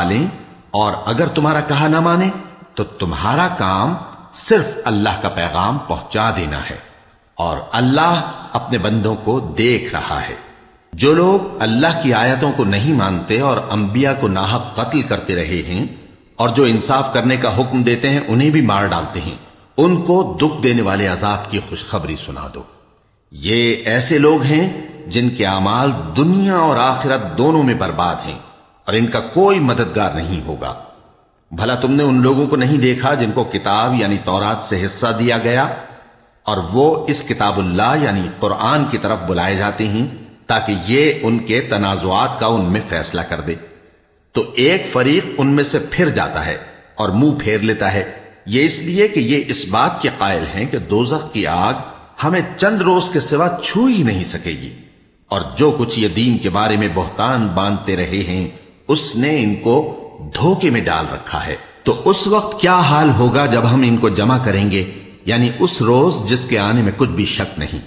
لیں، اور اگر تمہارا کہا نہ مانے تو تمہارا کام صرف اللہ کا پیغام پہنچا دینا ہے، اور اللہ اپنے بندوں کو دیکھ رہا ہے۔ جو لوگ اللہ کی آیتوں کو نہیں مانتے اور انبیاء کو ناحق قتل کرتے رہے ہیں، اور جو انصاف کرنے کا حکم دیتے ہیں انہیں بھی مار ڈالتے ہیں، ان کو دکھ دینے والے عذاب کی خوشخبری سنا دو۔ یہ ایسے لوگ ہیں جن کے اعمال دنیا اور آخرت دونوں میں برباد ہیں، اور ان کا کوئی مددگار نہیں ہوگا۔ بھلا تم نے ان لوگوں کو نہیں دیکھا جن کو کتاب یعنی تورات سے حصہ دیا گیا، اور وہ اس کتاب اللہ یعنی قرآن کی طرف بلائے جاتے ہیں تاکہ یہ ان کے تنازعات کا ان میں فیصلہ کر دے؟ تو ایک فریق ان میں سے پھر جاتا ہے اور منہ پھیر لیتا ہے، یہ اس لیے کہ یہ اس بات کے قائل ہیں کہ دوزخ کی آگ ہمیں چند روز کے سوا چھو ہی نہیں سکے گی، اور جو کچھ یہ دین کے بارے میں بہتان باندھتے رہے ہیں اس نے ان کو دھوکے میں ڈال رکھا ہے۔ تو اس وقت کیا حال ہوگا جب ہم ان کو جمع کریں گے، یعنی اس روز جس کے آنے میں کچھ بھی شک نہیں،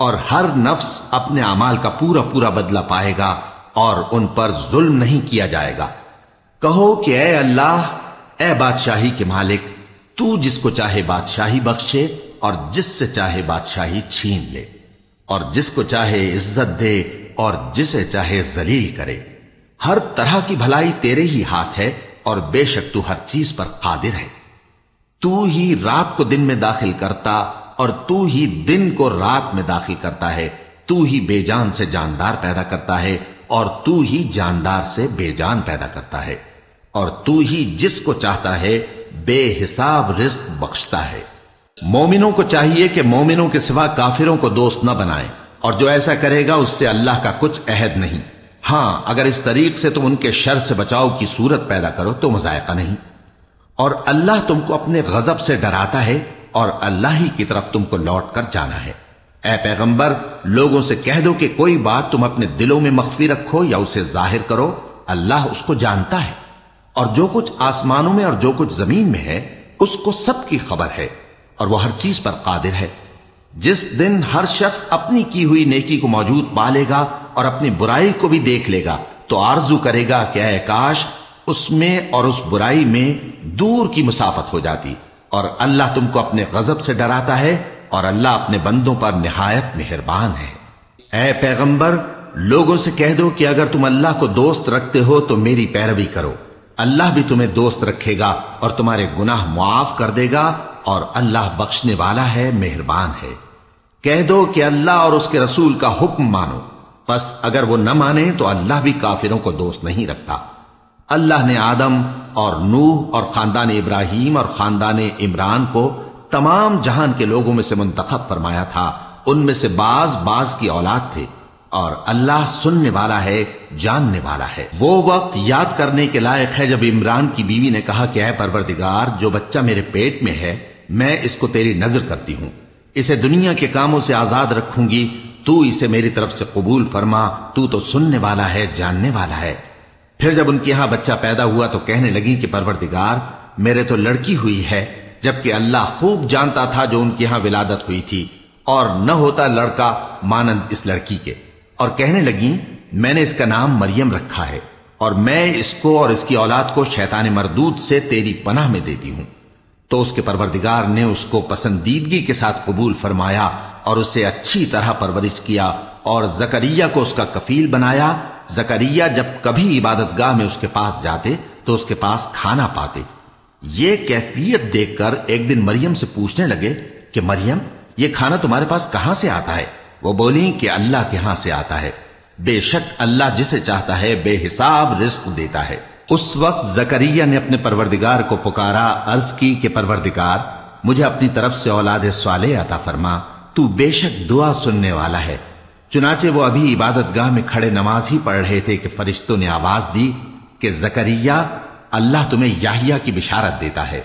اور ہر نفس اپنے اعمال کا پورا پورا بدلہ پائے گا اور ان پر ظلم نہیں کیا جائے گا۔ کہو کہ اے اللہ، اے بادشاہی کے مالک، تو جس کو چاہے بادشاہی بخشے اور جس سے چاہے بادشاہی چھین لے، اور جس کو چاہے عزت دے اور جسے چاہے ذلیل کرے۔ ہر طرح کی بھلائی تیرے ہی ہاتھ ہے، اور بے شک تو ہر چیز پر قادر ہے۔ تو ہی رات کو دن میں داخل کرتا اور تو ہی دن کو رات میں داخل کرتا ہے، تو ہی بے جان سے جاندار پیدا کرتا ہے اور تو ہی جاندار سے بے جان پیدا کرتا ہے، اور تو ہی جس کو چاہتا ہے بے حساب رزق بخشتا ہے۔ مومنوں کو چاہیے کہ مومنوں کے سوا کافروں کو دوست نہ بنائیں، اور جو ایسا کرے گا اس سے اللہ کا کچھ عہد نہیں۔ ہاں، اگر اس طریق سے تم ان کے شر سے بچاؤ کی صورت پیدا کرو تو مذائقہ نہیں۔ اور اللہ تم کو اپنے غضب سے ڈراتا ہے، اور اللہ ہی کی طرف تم کو لوٹ کر جانا ہے۔ اے پیغمبر، لوگوں سے کہہ دو کہ کوئی بات تم اپنے دلوں میں مخفی رکھو یا اسے ظاہر کرو، اللہ اس کو جانتا ہے، اور جو کچھ آسمانوں میں اور جو کچھ زمین میں ہے اس کو سب کی خبر ہے، اور وہ ہر چیز پر قادر ہے۔ جس دن ہر شخص اپنی کی ہوئی نیکی کو موجود پا لے گا اور اپنی برائی کو بھی دیکھ لے گا تو آرزو کرے گا کہ اے کاش اس میں اور اس برائی میں دور کی مسافت ہو جاتی۔ اور اللہ تم کو اپنے غضب سے ڈراتا ہے، اور اللہ اپنے بندوں پر نہایت مہربان ہے۔ اے پیغمبر، لوگوں سے کہہ دو کہ اگر تم اللہ کو دوست رکھتے ہو تو میری پیروی کرو، اللہ بھی تمہیں دوست رکھے گا اور تمہارے گناہ معاف کر دے گا، اور اللہ بخشنے والا ہے، مہربان ہے۔ کہہ دو کہ اللہ اور اس کے رسول کا حکم مانو، پس اگر وہ نہ مانے تو اللہ بھی کافروں کو دوست نہیں رکھتا۔ اللہ نے آدم اور نوح اور خاندان ابراہیم اور خاندان عمران کو تمام جہان کے لوگوں میں سے منتخب فرمایا تھا، ان میں سے بعض کی اولاد تھے، اور اللہ سننے والا ہے، جاننے والا ہے۔ وہ وقت یاد کرنے کے لائق ہے جب عمران کی بیوی نے کہا کہ اے پروردگار، جو بچہ میرے پیٹ میں ہے میں اس کو تیری نذر کرتی ہوں، اسے دنیا کے کاموں سے آزاد رکھوں گی، تو اسے میری طرف سے قبول فرما، تو سننے والا ہے، جاننے والا ہے۔ پھر جب ان کے ہاں بچہ پیدا ہوا تو کہنے لگی کہ پروردگار، میرے تو لڑکی ہوئی ہے، جبکہ اللہ خوب جانتا تھا جو ان کے ہاں ولادت ہوئی تھی، اور نہ ہوتا لڑکا مانند اس لڑکی کے۔ اور کہنے لگیں میں نے اس کا نام مریم رکھا ہے، اور میں اس کو اور اس کی اولاد کو شیطان مردود سے تیری پناہ میں دیتی ہوں۔ تو اس کے پروردگار نے اس کو پسندیدگی کے ساتھ قبول فرمایا اور اسے اچھی طرح پرورش کیا، اور زکریا کو اس کا کفیل بنایا۔ زکریا جب کبھی عبادت گاہ میں اس کے پاس جاتے تو اس کے پاس کھانا پاتے۔ یہ کیفیت دیکھ کر ایک دن مریم سے پوچھنے لگے کہ مریم، یہ کھانا تمہارے پاس کہاں سے آتا ہے؟ وہ بولی کہ اللہ کے ہاں سے آتا ہے، بے شک اللہ جسے چاہتا ہے بے حساب رزق دیتا ہے۔ اس وقت زکریا نے اپنے پروردگار کو پکارا، عرض کی کہ پروردگار، مجھے اپنی طرف سے اولاد صالح عطا فرما، تو بے شک دعا سننے والا ہے۔ چنانچہ وہ ابھی عبادت گاہ میں کھڑے نماز ہی پڑھ رہے تھے کہ فرشتوں نے آواز دی کہ زکریا، اللہ تمہیں یحییٰ کی بشارت دیتا ہے،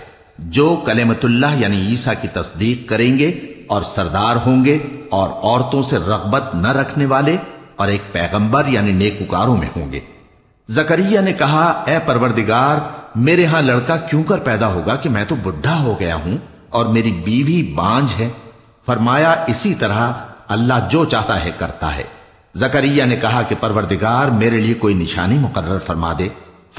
جو کلمۃ اللہ یعنی عیسیٰ کی تصدیق کریں گے اور سردار ہوں گے، اور عورتوں سے رغبت نہ رکھنے والے، اور ایک پیغمبر یعنی نیکوکاروں میں ہوں گے۔ زکریا نے کہا، اے پروردگار، میرے ہاں لڑکا کیوں کر پیدا ہوگا کہ میں تو بڈھا ہو گیا ہوں اور میری بیوی بانجھ ہے؟ فرمایا، اسی طرح اللہ جو چاہتا ہے کرتا ہے۔ زکریا نے کہا کہ پروردگار، میرے لیے کوئی نشانی مقرر فرما دے۔